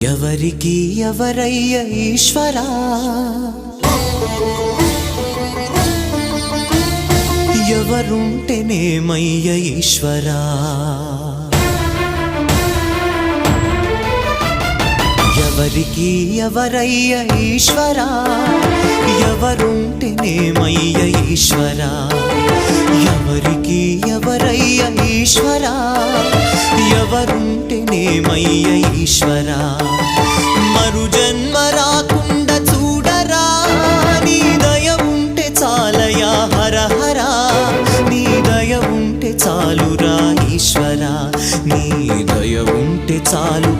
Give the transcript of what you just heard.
ఎవరికి ఎవరయ్య ఈశ్వరా, ఎవరుంటేనేమయ్య ఈశ్వరా, ఎవరికి ఎవరయ్య ఈశ్వరా, ఎవరుంటేనేమయ్య ఈశ్వరా, ఎవరికి ఎవరయ్య ఈశ్వరా, ఎవరుంటేనేమయ్య ఈశ్వరా, మరు జన్మ రాకుండా చూడరా, నీ దయ ఉంటే చాలయా హర హరా, నీ దయ ఉంటే చాలురా ఈశ్వరా, నీ దయ ఉంటే చాలు